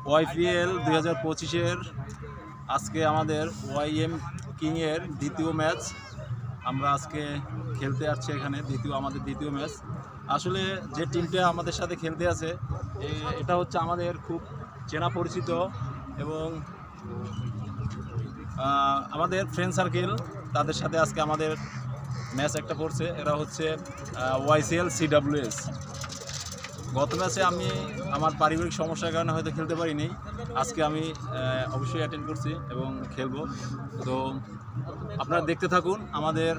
YPL 2025-এর আজকে আমাদের YM কিংয়ের দ্বিতীয় ম্যাচ। আমরা আজকে খেলতে আসছি এখানে আমাদের দ্বিতীয় ম্যাচ। আসলে যে টিমটা আমাদের সাথে খেলতে আছে এটা হচ্ছে আমাদের খুব চেনা পরিচিত এবং আমাদের ফ্রেন্ড সার্কেল, তাদের সাথে আজকে আমাদের ম্যাচ একটা পড়ছে। এরা হচ্ছে ওয়াইসিএল সিডাব্লিউএস। গত ম্যাচে আমি আমার পারিবারিক সমস্যার কারণে হয়তো খেলতে পারিনি, আজকে আমি অবশ্যই অ্যাটেন্ড করছি এবং খেলবো। তো আপনারা দেখতে থাকুন আমাদের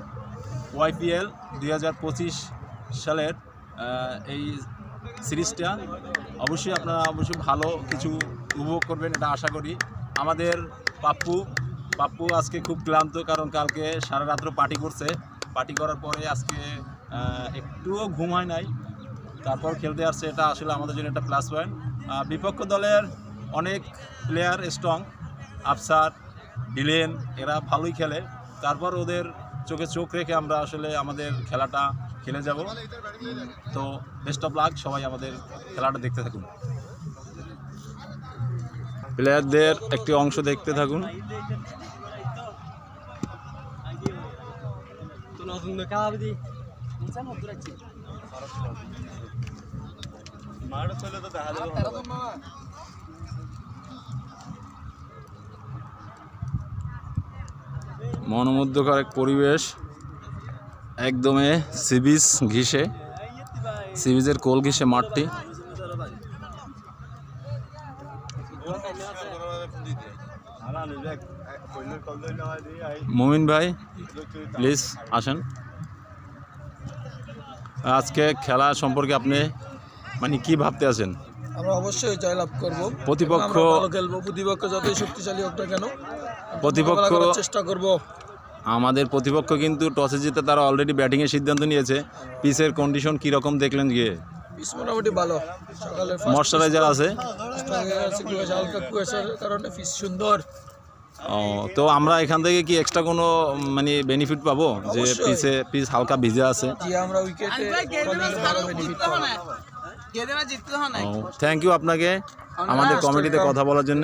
ওয়াইপিএল 2025 সালের এই সিরিজটা। অবশ্যই আপনারা ভালো কিছু উপভোগ করবেন, এটা আশা করি। আমাদের পাপ্পু আজকে খুব ক্লান্ত, কারণ কালকে সারা রাত্র পার্টি করার পরে আজকে একটুও ঘুম হয় নাই, তারপর খেলতে আসছে। এটা আসলে আমাদের জন্য একটা প্লাস পয়েন্ট। বিপক্ষ দলের অনেক প্লেয়ার স্ট্রং, আফসার, ডিলেন, এরা ভালোই খেলে। তারপর ওদের চোখে চোখ রেখে আমরা আসলে আমাদের খেলাটা খেলে যাব। তো বেস্ট অফ লাক, সবাই আমাদের খেলাটা দেখতে থাকুন, প্লেয়ারদের একটি অংশ দেখতে থাকুন। মনোমুগ্ধকর এক পরিবেশ, একদমে সিবিজের কোল ঘিসে মাঠটি। মুমিন ভাই প্লিজ আসেন। আজকে খেলা সম্পর্কে আপনি কি ভাবতে আছেন? আমরা অবশ্যই জয়লাভ করব। প্রতিপক্ষ খেলবো, প্রতিপক্ষ যতই শক্তিশালী হোক না কেন চেষ্টা করব। আমাদের প্রতিপক্ষ কিন্তু টসে জিতে তারা অলরেডি ব্যাটিংয়ের সিদ্ধান্ত নিয়েছে। পিচের কন্ডিশন কীরকম দেখলেন গিয়ে? পিচ মোটামুটি ভালো, সকালে ময়শ্চারাইজার আছে, হালকা কুয়াশার কারণে পিচ সুন্দর। তো আমরা এখান থেকে কি এক্সট্রা কোনো বেনিফিট পাবো যে পিচ হালকা ভিজে আছে? আমরা উইকেটে বেনিফিট পাবো। থ্যাংক ইউ আপনাকে আমাদের কমিটিতে কথা বলার জন্য।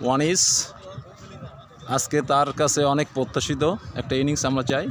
ওয়ানিস আজকে তার কাছে অনেক প্রত্যাশিত একটা ইনিংস আমরা চাই।